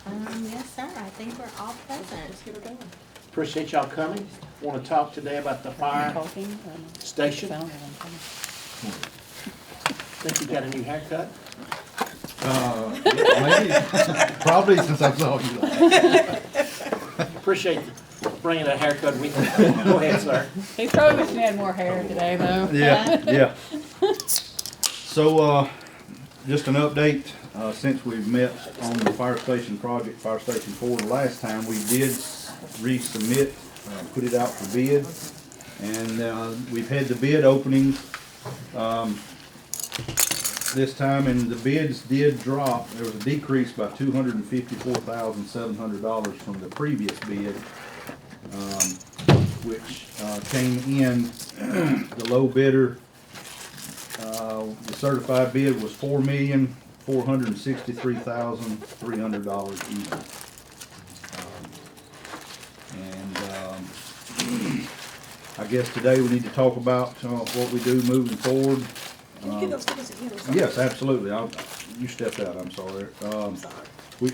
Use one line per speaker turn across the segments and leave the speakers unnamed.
Yes, sir, I think we're all present.
Let's get her going.
Appreciate y'all coming. Want to talk today about the fire
Talking.
station.
Sound or something.
Think you got a new haircut?
Maybe, probably since I saw you last.
Appreciate bringing that haircut with you. Go ahead, sir.
He probably wish he had more hair today, though.
Yeah. So, just an update, since we've met on the fire station project, Fire Station 4, the last time, we did resubmit, put it out for bid. And, we've had the bid openings, this time, and the bids did drop. There was a decrease by $254,700 from the previous bid, which came in, the low bidder, the certified bid was $4,463,300 even. I guess today we need to talk about what we do moving forward.
Can you give those figures again? I'm sorry.
Yes, absolutely. You stepped out, I'm sorry.
I'm sorry.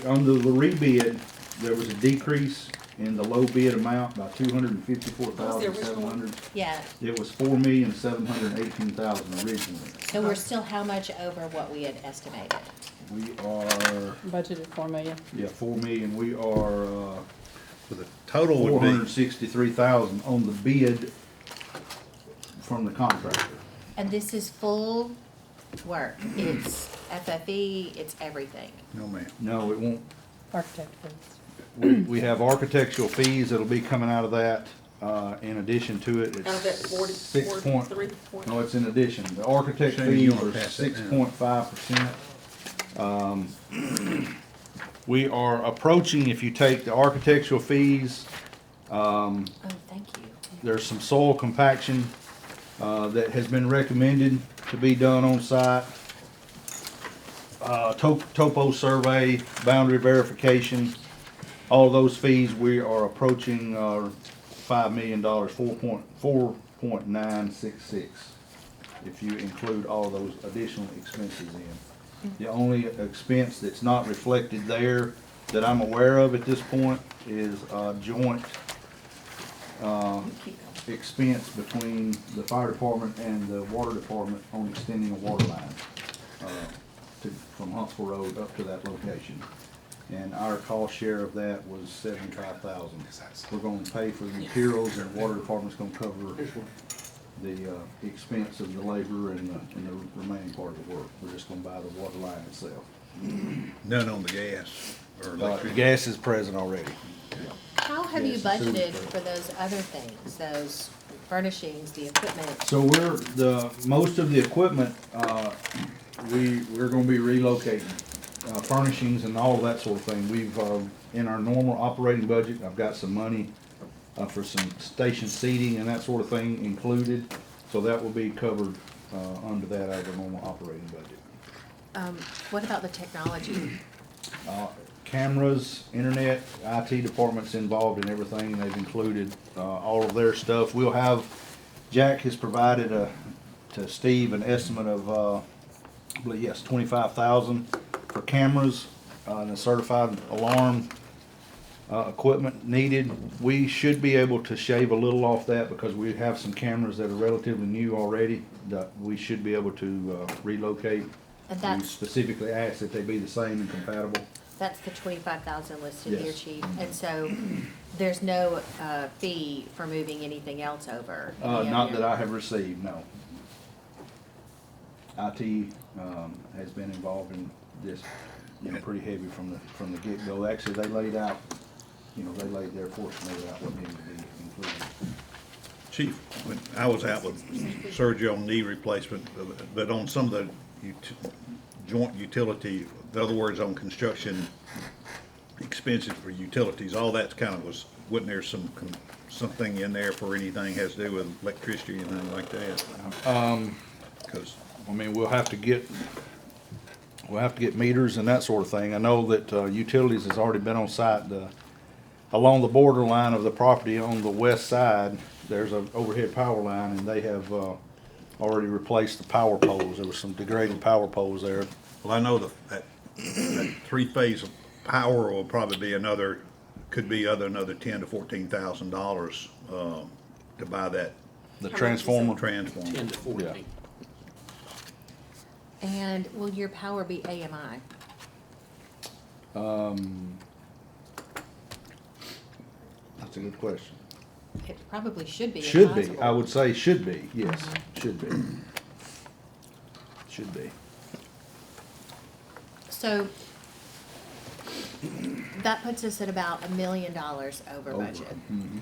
Under the rebid, there was a decrease in the low bid amount by $254,700.
Yeah,
It was $4,718,000 originally.
so we're still how much over what we had estimated?
We are,
Budgeted $4 million.
yeah, $4 million. We are,
So the total would be,
$463,000 on the bid from the contractor.
And this is full work. It's FFE, it's everything.
no ma'am.
No, it won't.
Architect fees.
We have architectural fees that'll be coming out of that. In addition to it,
Out of that
it's
40,
6
43.
No, it's in addition. The architect
Shane, you
fees
wanna
are
pass that down?
6.5%. We are approaching, if you take the architectural fees,
Oh, thank you.
there's some soil compaction, that has been recommended to be done on site. Topo survey, boundary verification, all those fees, we are approaching, $5 million, 4.966, if you include all those additional expenses in. The only expense that's not reflected there that I'm aware of at this point is, joint, expense between the fire department and the water department on extending a water line, from Huntsville Road up to that location. And our cost share of that was $75,000. We're gonna pay for the materials, and the water department's gonna cover the expense of the labor and the remaining part of the work. We're just gonna buy the water line itself.
None on the gas or
The
electric.
gas is present already.
How have you
Yes, the sewer
budgeted
bill.
for those other things, those furnishings, the equipment?
So most of the equipment, we're gonna be relocating, furnishings and all of that sort of thing. We've, in our normal operating budget, I've got some money, for some station seating and that sort of thing included. So that will be covered, under that out of the normal operating budget.
What about the technology?
Cameras, internet, IT department's involved in everything. They've included, all of their stuff. We'll have, Jack has provided to Steve an estimate of, I believe, yes, 25,000 for cameras, and a certified alarm, equipment needed. We should be able to shave a little off that because we have some cameras that are relatively new already that we should be able to, relocate.
And
We
that's,
specifically asked that they be the same and compatible.
that's the 25,000 listed here,
Yes.
chief. And so there's no, fee for moving anything else over?
Not that I have received, no. IT, has been involved in this, pretty heavy from the get-go. Actually, they laid out, they laid their portion of it out, what needed to be included.
Chief, when I was out with surgery on knee replacement, but on some of the joint utility, in other words, on construction expenses for utilities, all that kind of wasn't there something in there for anything has to do with electricity and anything like that? 'Cause
We'll have to get meters and that sort of thing. I know that, utilities has already been on site, along the borderline of the property on the west side, there's an overhead power line, and they have, already replaced the power poles. There was some degraded power poles there.
well, I know that three-phase power will probably be another, could be another $10,000 to $14,000, to buy that
The
How much is
transformer.
transformer.
10 to 14.
And will your power be AMI?
That's a good question.
It probably should be. if
Should be,
possible.
I would say should be, yes, should be. Should be.
So that puts us at about $1 million over budget.
Mhm.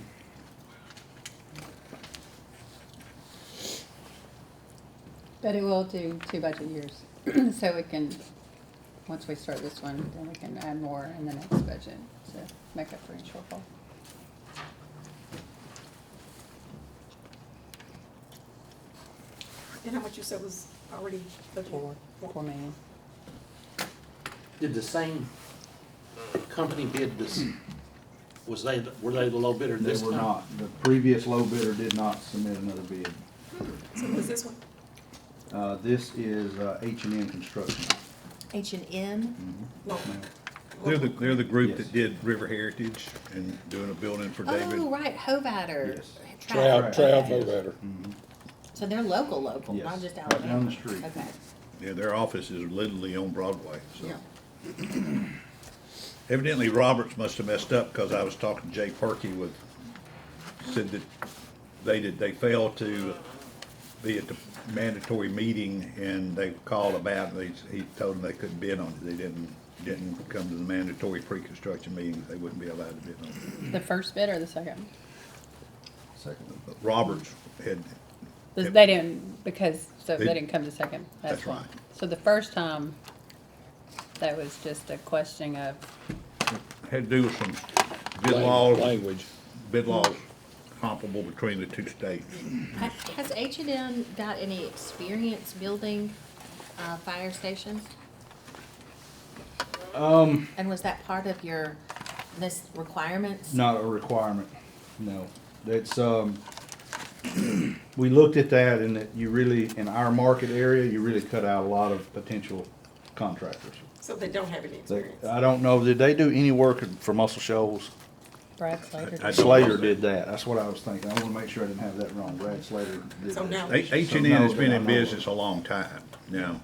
But it will do 2 budget years, so we can, once we start this one, then we can add more in the next budget to make up for any shortfall.
And how much you said was already budgeted?
4 million.
Did the same company bid this, were they the low bidder
They
this time?
were not, the previous low bidder did not submit another bid.
So was this one?
This is H&N Construction.
H&N?
No.
They're the group
Yes.
that did River Heritage and doing a building for David.
Oh, right, Hovatter.
Yes.
Trav.
Trav Hovatter.
So they're local, not
Yes,
just
right
Alabama.
down the street.
Okay.
Yeah, their office is literally on Broadway, so.
Yeah.
Evidently Roberts must have messed up, because I was talking to Jay Perky said that they failed to be at the mandatory meeting, and they called about, he told them they couldn't bid on it. They didn't come to the mandatory pre-construction meetings, they wouldn't be allowed to bid on
The first bid or the second?
Second.
it. Roberts had,
They didn't, because, so
They-
they didn't come to second.
That's
why.
right.
So the first time, that was just a question of,
had to do with some
Language.
bid laws comparable between the two states.
Has H&M got any experience building fire stations? And was that part of this requirements?
Not a requirement, no. It's, we looked at that, and that you really, in our market area, you really cut out a lot of potential contractors.
So they don't have any
They,
experience?
I don't know, did they do any work for Muscle Shoals?
Brad Slater.
I don't-
Slater did that, that's what I was thinking, I wanna make sure I didn't have that wrong, Brad Slater did
So
that.
now-
H&N has been in business a long time. Now,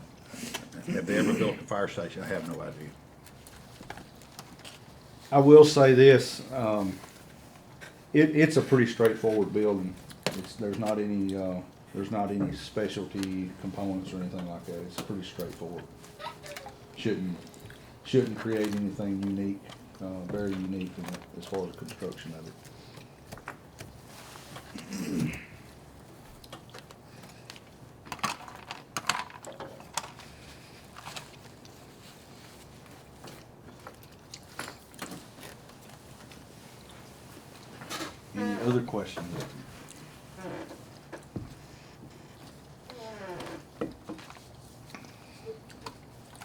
have they ever built a fire station? I have no idea.
I will say this, it's a pretty straightforward building. There's not any specialty components or anything like that. It's pretty straightforward. Shouldn't create anything unique, very unique as far as construction of it. Any other questions?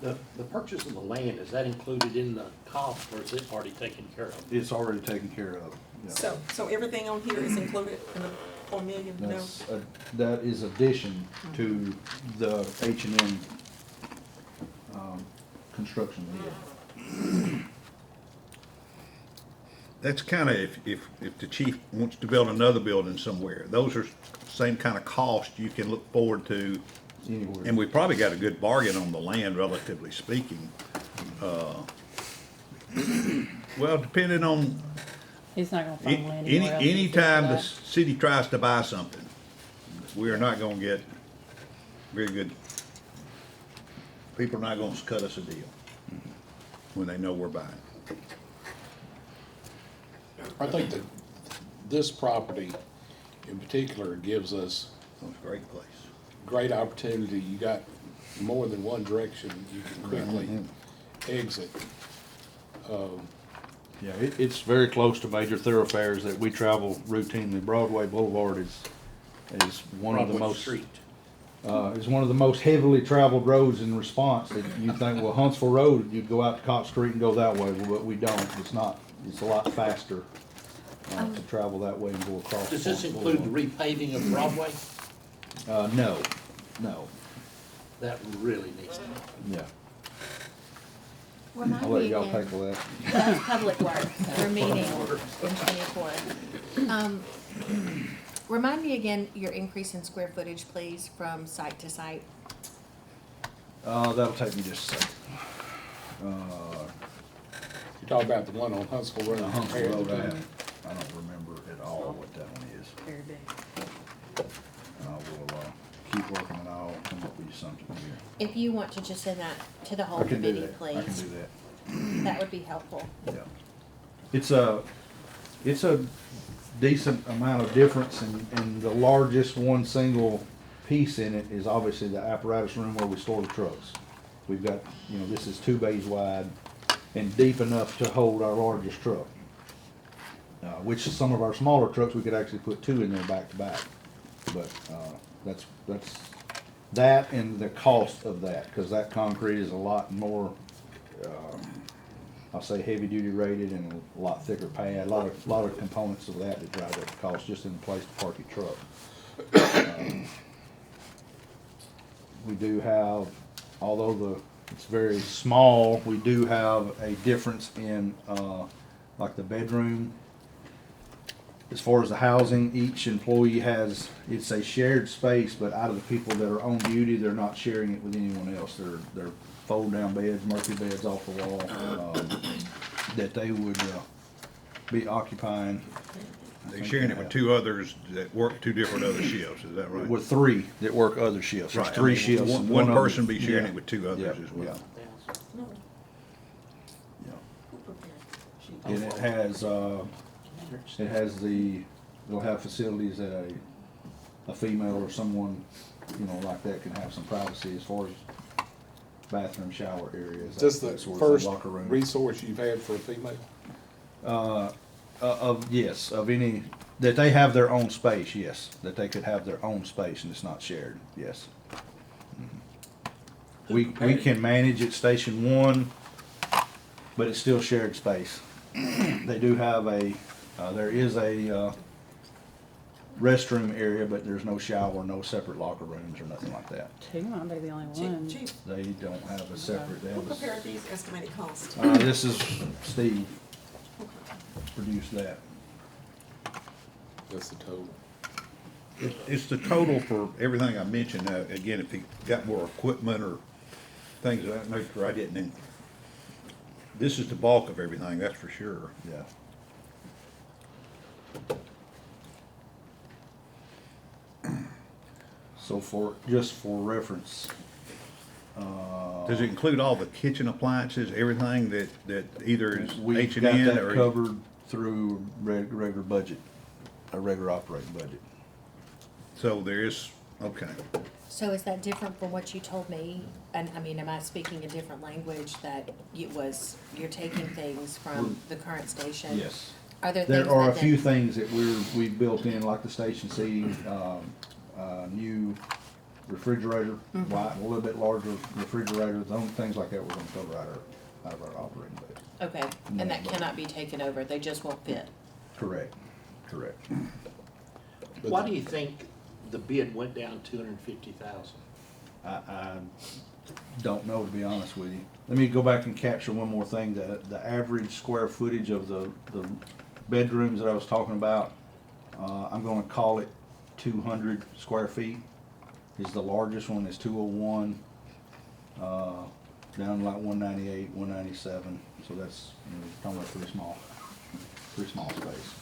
The purchase of the land, is that included in the cost, or is it already taken care of?
It's already taken care of. Yeah.
So everything on here is included in the 4 million? No?
That is addition to the H&M, construction bid.
That's kind of, if the chief wants to build another building somewhere, those are same kind of cost you can look forward to.
Anywhere.
And we probably got a good bargain on the land, relatively speaking. Well, depending on,
He's not gonna find land anywhere else.
anytime the
except
city tries to buy something, we are not gonna get very good, people are not gonna cut us a deal when they know we're buying.
I think that this property in particular gives us
It's a great place.
great opportunity. You got more than one direction you can quickly exit.
Yeah, it's very close to major thoroughfares that we travel routinely. Broadway Boulevard is one of the
Broadway
most,
Street.
is one of the most heavily traveled roads in response. That you think, well, Huntsville Road, you'd go out to Cox Street and go that way, but we don't. It's not, it's a lot faster, to travel that way and go across.
Does this include the repaving of Broadway?
No,
That really needs to happen.
yeah.
Remind
I'll let
me
y'all
again.
tackle that.
That's Public Works, we're meeting in 24. Remind me again, your increase in square footage, please, from site to site.
That'll take me just a second.
You talk about the one on Huntsville Road.
Huntsville
compared
Road,
to-
I don't remember at all what that one is.
Very big.
I will, keep working and I'll come up with you something here.
If you want to just send that to the whole
I can do
committee,
that,
please.
I can do that,
That would be helpful.
yeah. It's a decent amount of difference and the largest one single piece in it is obviously the apparatus room where we store the trucks. We've got, this is 2 bays wide and deep enough to hold our largest truck. Which some of our smaller trucks, we could actually put 2 in there back to back. But, that's that and the cost of that, cause that concrete is a lot more, I'll say heavy duty rated and a lot thicker pad, a lot of components of that drive up the cost just in the place to park your truck. We do have, although it's very small, we do have a difference in, like the bedroom. As far as the housing, each employee has, it's a shared space, but out of the people that are on duty, they're not sharing it with anyone else. They're fold down beds, Murphy beds off the wall, that they would, be occupying.
They're sharing it with 2 others that work 2 different other shifts, is that right?
With 3 that work other shifts. There's
Right,
3 shifts. and
One
of
person
them-
be sharing
yeah.
it with 2 others
Yeah,
as well.
yeah,
No,
yeah.
who prepared? She-
And it has it'll have facilities that a female or someone, like that can have some privacy as far as bathroom, shower areas.
Is this the
that sort of
first
thing, locker room.
resource you've had for a female?
Yes, of any, that they have their own space, yes, that they could have their own space and it's not shared, yes. We can manage at Station 1, but it's still shared space. They do have there is a restroom area, but there's no shower, no separate locker rooms or nothing like that.
2 might be the only one.
Chief,
They don't have a separate, they
who
have a,
prepared these estimated costs?
this is Steve produced that.
That's the total.
It's the total for everything I mentioned. Again, if you got more equipment or things of that nature, I didn't. This is the bulk of everything, that's for sure.
Yeah. So just for reference,
Does it include all the kitchen appliances, everything that either is
we've
H and
got
N
that
or?
covered through regular budget, a regular operating budget.
So there is, okay.
So is that different from what you told me? And I mean, am I speaking a different language that you're taking things from the current station?
Yes.
Are there things
There are a
that
few
then-
things that we've built in, like the station seating, new refrigerator, white, a little bit larger refrigerator, things like that we're gonna cover out of our operating budget.
Okay,
No,
and that
but-
cannot be taken over, they just won't fit?
Correct.
Why do you think the bid went down 250,000?
I don't know, to be honest with you. Let me go back and capture one more thing. The average square footage of the bedrooms that I was talking about, I'm gonna call it 200 square feet. Is the largest one is 201, down to like 198, 197. So that's, talking about pretty small space.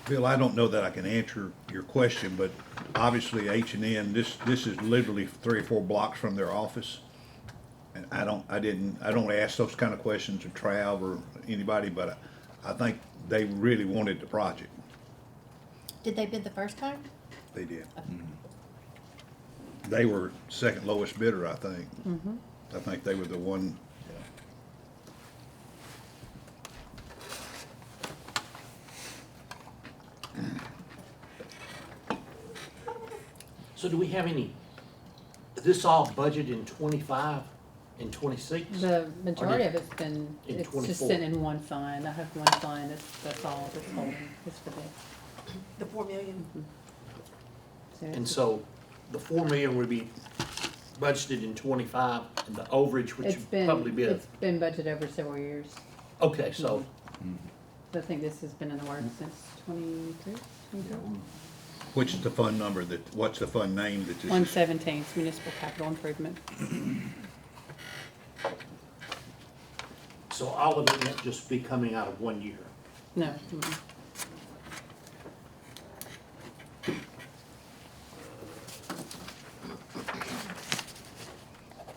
Bill, I don't know that I can answer your question, but obviously H and N, this is literally 3 or 4 blocks from their office. And I don't ask those kind of questions of Trav or anybody, but I think they really wanted the project.
Did they bid the first time?
They did. They were second lowest bidder, I think. I think they were the one.
So do we have any, is this all budget in 25 and 26?
The majority of it's been,
In
it's just
24.
sitting in one fund. I have one fund, that's all that's holding, is for this.
The 4 million,
So
And
it's-
so the 4 million would be budgeted in 25, and the overage, which
It's
would
been,
probably be a,
it's been budgeted over several years.
okay, so,
I think this has been in the works since 23, 24.
Which is the fund number what's the fund name that this is?
117, it's municipal capital improvement.
so all of it won't just be coming out of one year.
No. mm-mm.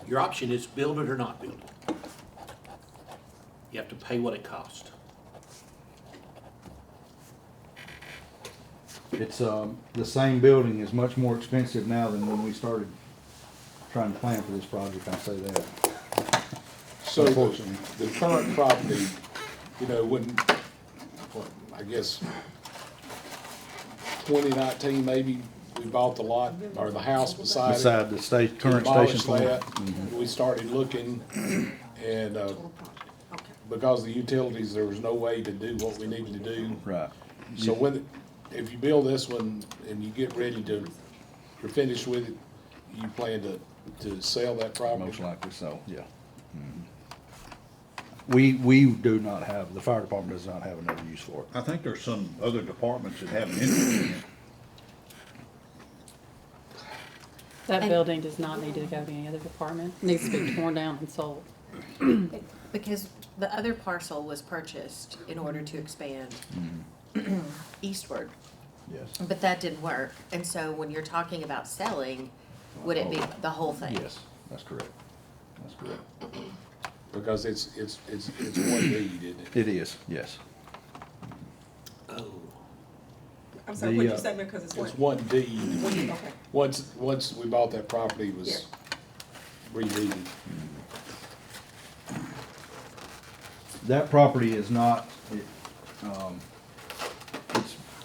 Your option is build it or not build it. You have to pay what it costs.
It's, the same building is much more expensive now than when we started trying to plan for this project, I'll say that.
So
Unfortunately.
the current property, you know, when, what, I guess, 2019 maybe, we bought the lot, or the house beside it.
Beside the current station
Demolished
plant.
that. We started looking, and, because of the utilities, there was no way to do what we needed to do.
Right.
So when, if you build this one and you get ready to, you're finished with it, you plan to sell that property?
Most likely so, yeah. We do not have, the fire department does not have another use for it.
I think there's some other departments that have an interest in it.
That
And-
building does not need to go to any other department. It needs to be torn down and sold.
Because the other parcel was purchased in order to expand eastward,
Yes.
but that didn't work. And so when you're talking about selling, would it be the whole thing?
Yes, that's correct. That's correct.
Because it's one deed, isn't it?
It is, yes.
Oh.
I'm sorry,
The,
what'd you
uh,
say, because it's
It's
what?
one deed.
Okay.
Once we bought that property, it was redeeded.
That property is not,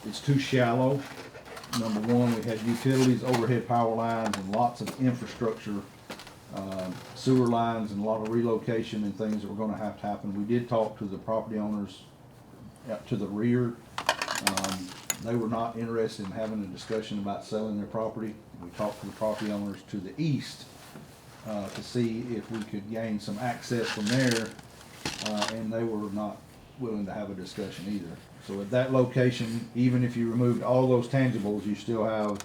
it's too shallow. Number one, we had utilities, overhead power lines, and lots of infrastructure, sewer lines, and a lot of relocation and things that were gonna have to happen. We did talk to the property owners out to the rear. They were not interested in having a discussion about selling their property. We talked to the property owners to the east, to see if we could gain some access from there, and they were not willing to have a discussion either. So at that location, even if you removed all those tangibles, you still have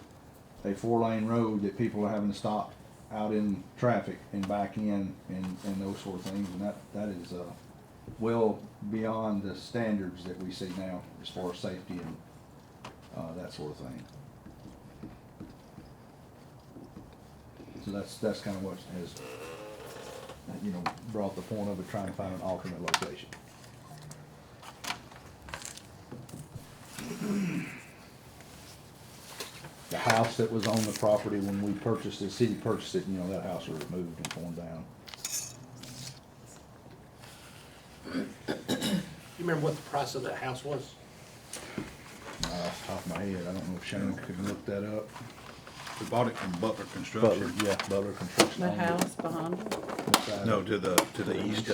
a 4-lane road that people are having to stop out in traffic and back in and those sort of things, and that is, well beyond the standards that we see now as far as safety and, that sort of thing. So that's kind of what has, brought the point of it, trying to find an alternate location. The house that was on the property when we purchased it, the city purchased it, that house was removed and torn down.
You remember what the price of that house was?
Off the top of my head, I don't know if Shannon could look that up.
We bought it from Butler
Butler,
Construction.
yeah, Butler Construction.
The
owned it.
house behind it.
Beside
No,
it.
to the east.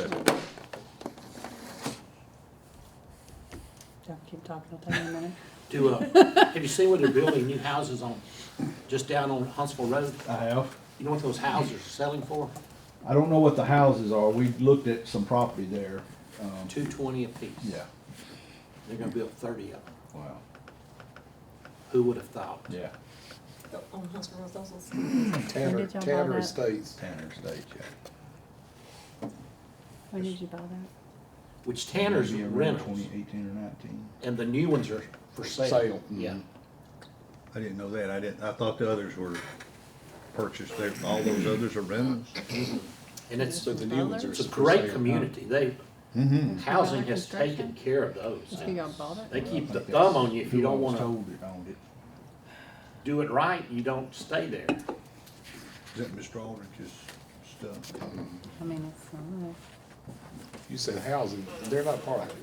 Don't keep talking, I'll tell you in a minute.
Have you seen where they're building new houses just down on Huntsville Road?
I have.
You know what those houses are selling for?
I don't know what the houses are. We looked at some property there.
$220 apiece.
Yeah,
They're gonna build 30 of them.
wow,
Who would have thought?
yeah,
On Huntsville Road, those was-
Tanner,
did y'all buy
Tanner
that?
Estates.
Tanner Estates, yeah.
When did you buy that?
Which Tanner's
Maybe around
rentals,
2018 or 19.
and the new ones are for sale.
Sale.
Yeah.
I didn't know that. I thought the others were purchased. All those others are rentals.
And it's
So the new ones are.
a
for
great
sale.
community. Housing has taken care of those.
You y'all bought it?
They keep
I
the
think
thumb
that's
on you if you
who I
don't
was
wanna
told that owned it.
do it right, you don't stay there.
Is that Mr. Aldrich's stuff?
I mean, it's,
You said housing, they're not part of it.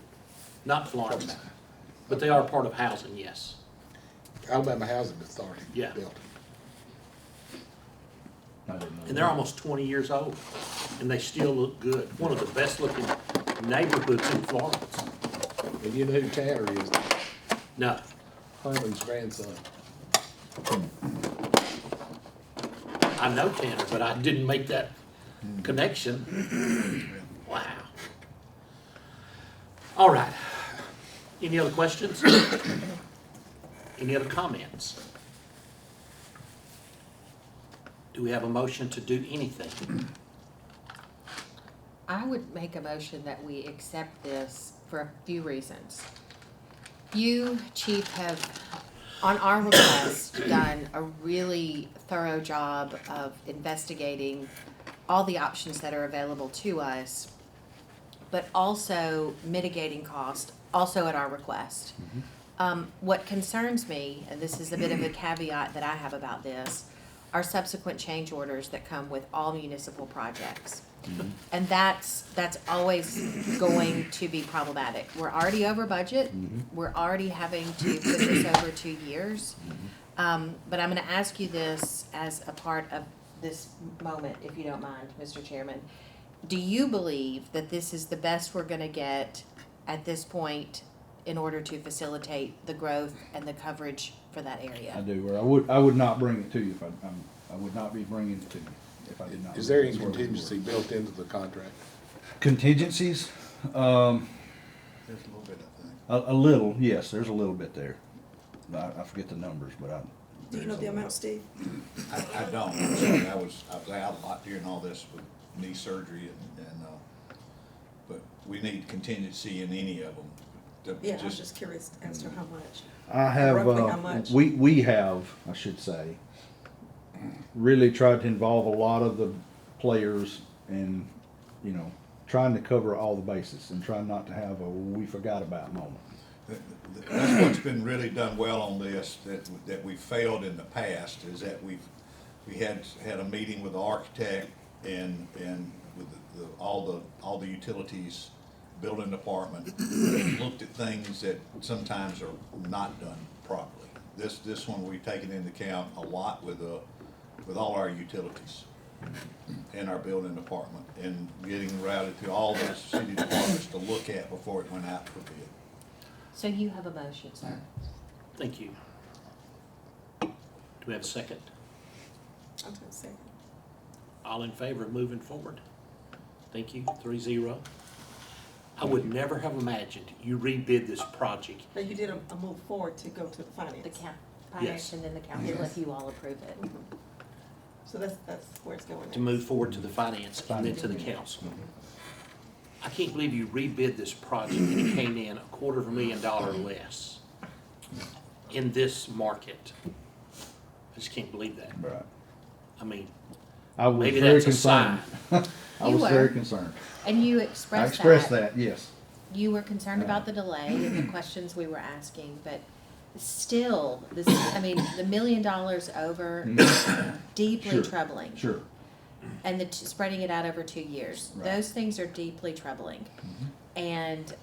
Not Florida, but they are part of housing, yes.
Alabama Housing Authority
Yeah.
built it.
I didn't know
And they're
that.
almost 20 years old, and they still look good. One of the best looking neighborhoods in Florence.
And you know who Tanner is,
No,
Herman's grandson.
I know Tanner, but I didn't make that connection. Wow. All right. Any other questions? Any other comments? Do we have a motion to do anything?
I would make a motion that we accept this for a few reasons. You, Chief, have, on our request, done a really thorough job of investigating all the options that are available to us, but also mitigating cost, also at our request. What concerns me, and this is a bit of a caveat that I have about this, are subsequent change orders that come with all municipal projects. And that's always going to be problematic. We're already over budget. We're already having to put this over 2 years. But I'm gonna ask you this as a part of this moment, if you don't mind, Mr. Chairman. Do you believe that this is the best we're gonna get at this point in order to facilitate the growth and the coverage for that
I
area?
do, or I would not bring it to you if I would not be bringing it to you if I did not.
Is there any
That's where we were.
contingency built into the contract?
Contingencies?
There's a little bit, I think.
A little, yes, there's a little bit there. I forget the numbers, but
Do you know the amount, Steve?
I don't, I'm sorry, I was out a lot during all this with knee surgery but we need contingency in any of them.
Yeah, I was just curious as to how much.
I have,
Roughly how much?
we have, I should say, really tried to involve a lot of the players and, you know, trying to cover all the bases and trying not to have a we forgot about moment.
That's what's been really done well on this, that we failed in the past, is that we had a meeting with the architect and with all the utilities, building department, looked at things that sometimes are not done properly. This one we've taken into account a lot with all our utilities and our building department, and getting routed to all the city departments to look at before it went out for bid.
So you have a motion, sir.
Thank you. Do we have a second?
I'm gonna say.
All in favor of moving forward? Thank you, 3-0. I would never have imagined you rebid this project.
But you did a move forward to go to the
The
finance.
finance
Yes.
and then the council, if you all approve it.
So that's where it's going.
To move forward to the finance and then to the council. I can't believe you rebid this project and it came in $250,000 less in this market. I just can't believe that.
Right.
I mean,
I was
maybe
very
that's a
concerned.
sign.
I
You
was
were.
very concerned.
And you
I
expressed
expressed that, yes.
You were concerned about the delay and the questions we were asking, but still, this, I mean, the $1 million over is deeply
Sure.
troubling.
Sure.
And spreading it out over 2 years.
Right.
Those things are deeply troubling. And,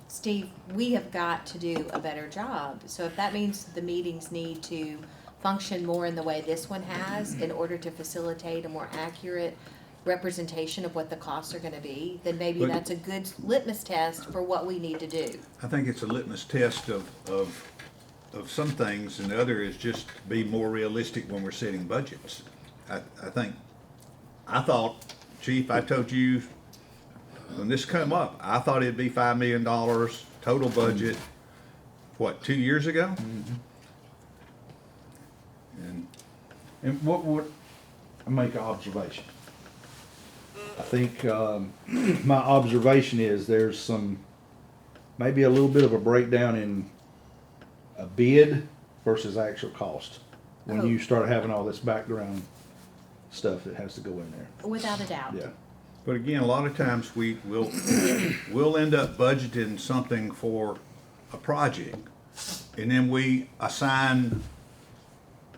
Steve, we have got to do a better job. So if that means the meetings need to function more in the way this one has in order to facilitate a more accurate representation of what the costs are gonna be, then maybe
But-
that's a good litmus test for what we need to do.
I think it's a litmus test of some things, and the other is just be more realistic when we're setting budgets. I thought, Chief, I told you, when this come up, I thought it'd be $5 million total budget, what, 2 years ago? And
And what I make an observation. I think my observation is there's maybe a little bit of a breakdown in a bid versus actual cost when you start having all this background stuff that has to go in there.
Without a doubt.
Yeah.
But again, a lot of times we'll end up budgeting something for a project, and then we assign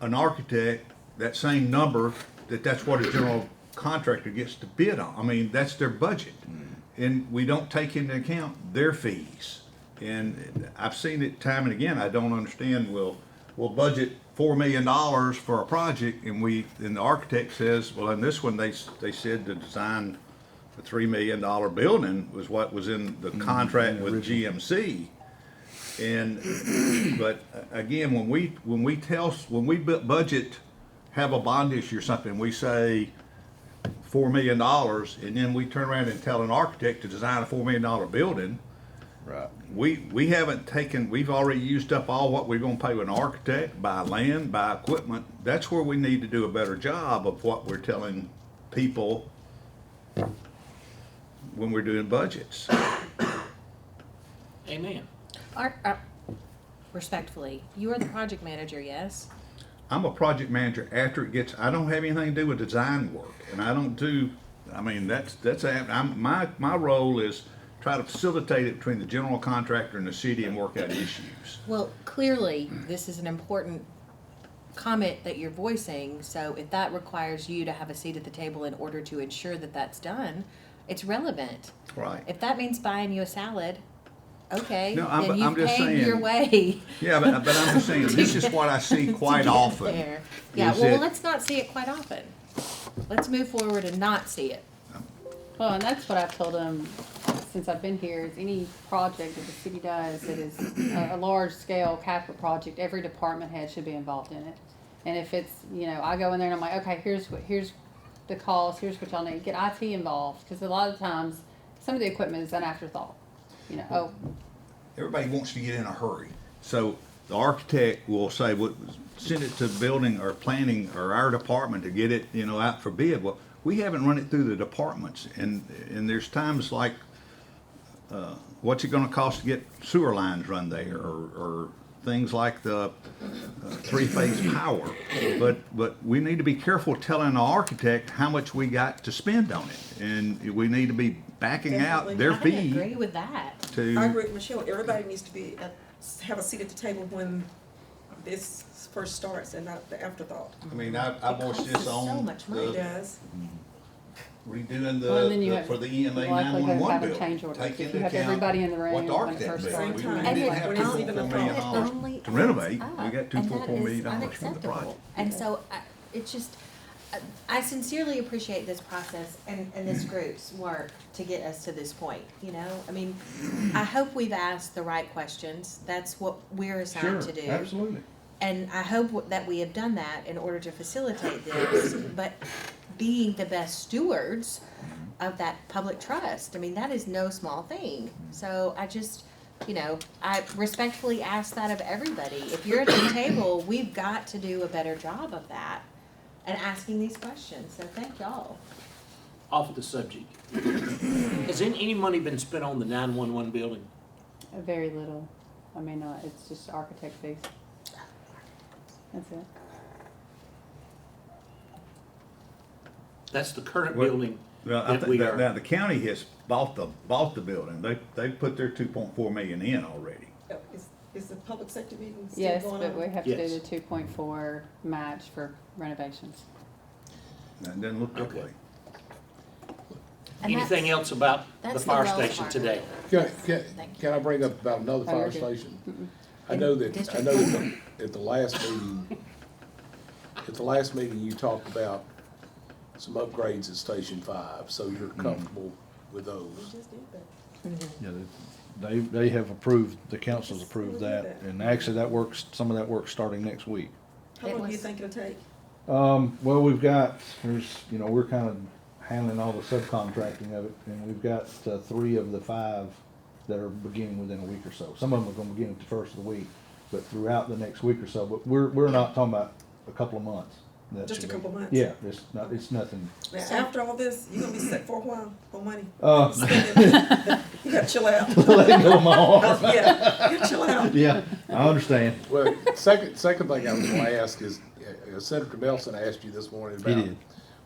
an architect that same number, that's what a general contractor gets to bid on. I mean, that's their budget. And we don't take into account their fees. And I've seen it time and again. I don't understand, we'll budget $4 million for a project, and the architect says, well, in this one, they said to design the $3 million building was what was in the contract with GMC. But again, when we budget have a bond issue or something, we say $4 million, and then we turn around and tell an architect to design a $4 million building,
Right.
we haven't taken, we've already used up all what we're gonna pay with an architect, buy land, buy equipment. That's where we need to do a better job of what we're telling people when we're doing budgets.
Amen.
Respectfully, you are the project manager, yes?
I'm a project manager after it gets, I don't have anything to do with design work, and I don't do, I mean, my role is try to facilitate it between the general contractor and the city and work out issues.
Well, clearly, this is an important comment that you're voicing, so if that requires you to have a seat at the table in order to ensure that that's done, it's relevant.
Right.
If that means buying you a salad, okay,
No, I'm-
then
I'm
you've
just
paid your
saying-
way.
Yeah, but I'm just saying, this is what I see
to
quite
get
often.
there. Yeah,
is
well,
that-
let's not see it quite often. Let's move forward and not see it.
Well, and that's what I've told them since I've been here, is any project that the city does that is a large scale capital project, every department head should be involved in it. And if it's, you know, I go in there and I'm like, okay, here's the cost, here's what y'all need, get IT involved, because a lot of times, some of the equipment is an afterthought. You know, oh,
Everybody wants to get in a hurry. So the architect will say, well, send it to building or planning or our department to get it, you know, out for bid. Well, we haven't run it through the departments, and there's times like, what's it gonna cost to get sewer lines run there, or things like the three-phase power. But we need to be careful telling the architect how much we got to spend on it, and we need to be backing out
Definitely.
their
I agree
fee
with that.
I
to,
agree with Michelle, everybody needs to be, have a seat at the table when this first starts and not the afterthought.
I mean, I watched
It
this
costs us so
on
much money.
It does.
redoing
well, and then you
the,
have
for the EMA
the likelihood of
911
having change
building.
orders.
Take
If
into
you have
account
everybody in the room
what the
when it
architect
first
built.
Same
We
time.
didn't
And
have
it-
two
when it's
$4
even a
million
thought.
dollars
Only
to renovate.
adds
We
up,
got two
and
$4
that
million
is
dollars from the
unacceptable.
project.
And so, it's just, I sincerely appreciate this process and this group's work to get us to this point, you know? I mean, I hope we've asked the right questions. That's what we're assigned to do.
Absolutely.
And I hope that we have done that in order to facilitate this, but being the best stewards of that public trust, I mean, that is no small thing. So I just, you know, I respectfully ask that of everybody. If you're at the table, we've got to do a better job of that and asking these questions. So thank y'all.
Off of the subject. Has any money been spent on the 911 building?
very little. I mean, it's just architect fees. That's it.
That's the current
Well,
building
Well, I
that we
think, now,
are.
the county has bought the building. They put their 2.4 million in already.
Is the public sector meeting still
Yes,
going
but
on?
we have to do
Yes.
the 2.4 match for renovations.
That doesn't look that
Okay.
way.
And
Anything
that's-
else about the
that's
fire
Wells
station
Fargo.
today?
Can I bring up about another
Oh, you're
fire
good.
station? I know that at the last meeting, you talked about some upgrades at Station 5, so you're comfortable with
We
those.
just did that.
Yeah, they have approved, the council's approved that, and actually some of that work's starting next week.
How
It
long do you
was-
think it'll take?
Well, we're kind of handling all the subcontracting of it, and we've got 3 of the 5 that are beginning within a week or so. Some of them are gonna begin at the first of the week, but throughout the next week or so, but we're not talking about a couple of months. That
Just a
should be-
couple months?
Yeah, it's nothing.
Now, after all this, you're gonna be set for a while on money.
Uh,
You gotta chill out.
Let it go of my arm.
Yeah, you gotta chill out.
Yeah, I understand.
Well, second thing I was gonna ask is, Senator Nelson asked you this morning
He
about
did.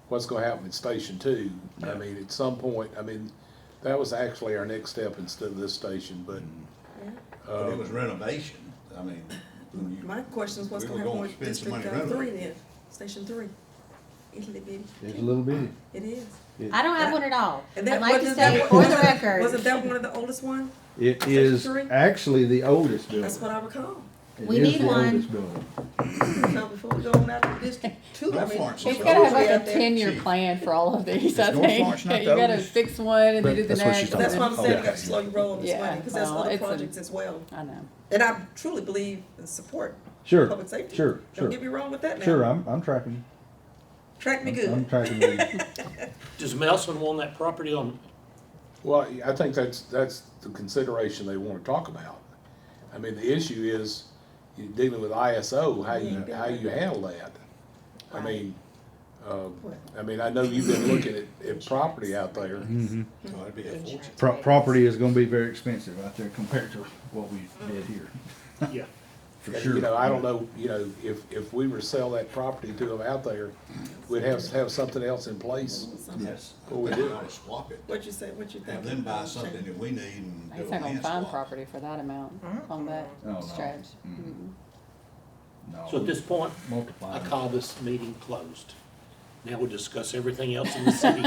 what's gonna happen at Station 2. I mean, at some point, that was actually our next step instead of this station, but,
But it was renovation. I mean,
My question is, what's
We
gonna
were
happen
gonna
with
spend some
District
money
3
renovating.
then? Station 3? It's a little bitty.
It's a little bitty.
It is.
I don't have one at all.
And
I'd like to
wasn't
say
that-
for the
wasn't-
record.
Wasn't that one of the oldest one?
It is
three?
actually the oldest building.
That's what I recall.
It
We
is
need
the
one.
oldest building.
Now, before we go on out to District 2, I
North
mean.
Florence is
It's
the
gotta have
oldest.
like
out
a
there.
10-year
Chief.
plan for all of these, I
Is North
think.
Florence not
You
the
gotta
oldest?
fix one and then
But
do the
that's what she's
next.
talking
That's
and
what I'm
then-
saying, you
Okay.
gotta slow your roll on this
Yeah,
money, because there's
well,
other
it's a-
projects as well.
I know.
And I truly believe and support
Sure,
public safety.
sure, sure.
Don't get me wrong with that now.
Sure, I'm tracking.
Track me
I'm
good.
tracking with you.
Does Melson want that property on,
Well, I think that's the consideration they wanna talk about. I mean, the issue is, you're dealing with ISO, how you handle that. I mean, I know you've been looking at property out there.
So that'd be a fortune.
Property is gonna be very expensive out there compared to what we did here,
yeah,
for
And,
sure.
you know, I don't know, you know, if we were to sell that property to them out there, we'd have something else in place
Yes.
before we
We
do
ought
it.
to swap it.
What you say, what you think?
Have them buy something that we need and do
It's
a
not gonna
land
find
swap.
property for that amount on that
Oh, no.
stretch.
Mm. No.
so at this point, I
Multiply.
call this meeting closed. Now we'll discuss everything else in the city.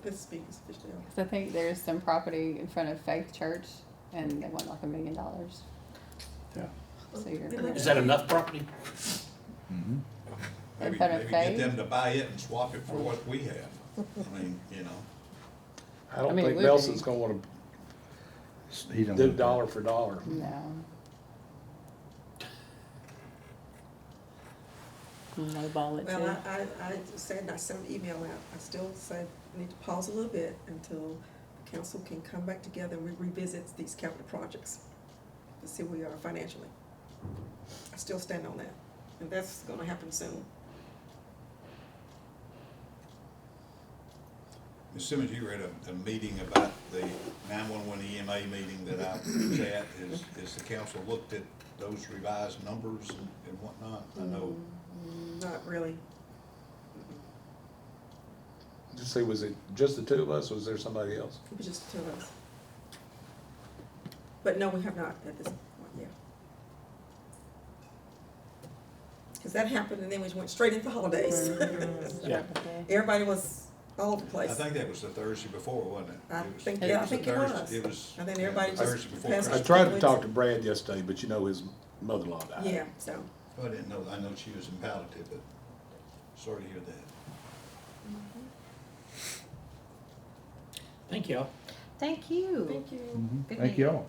Good speakers, Fitzgerald.
Cause I think there's some property in front of Faith Church and they want like $1 million.
Yeah.
So you're.
Is that enough property?
Mhm.
Maybe,
Better
maybe
fade.
get them to buy it and swap it for what we have. I mean, you know,
I don't
mean, it
think
would
Nelson's
be.
gonna wanna
He don't
do
want that.
dollar for dollar.
No. No ball it
Well,
too.
I said, I sent an email out, I still said, we need to pause a little bit until the council can come back together and we revisit these capital projects to see where we are financially. I still stand on that, and that's gonna happen soon.
Ms. Simmons, you were at a meeting about the 911 EMA meeting that I was at. Has the council looked at those revised numbers and whatnot? I know,
Not really.
Just say, was it just the two of us, or was there somebody else?
It was just the two of us. But no, we have not at this point, yeah. Cause that happened and then we went straight into holidays.
Yeah.
Everybody was all over the
I
place.
think that was the Thursday before, wasn't it?
I
It was-
think-
it
yeah, I
was
think
the
it
Thursday-
was.
It was.
And then
yeah,
everybody
the
just
Thursday before
passed
I
Christmas.
tried to talk to Brad yesterday, but you know, his mother-in-law died.
Yeah, so.
I didn't know, I know she was in palliative, but sorry to hear that.
Thank y'all.
Thank you.
Thank you.
Mhm.
Good
Thank
meeting.
y'all.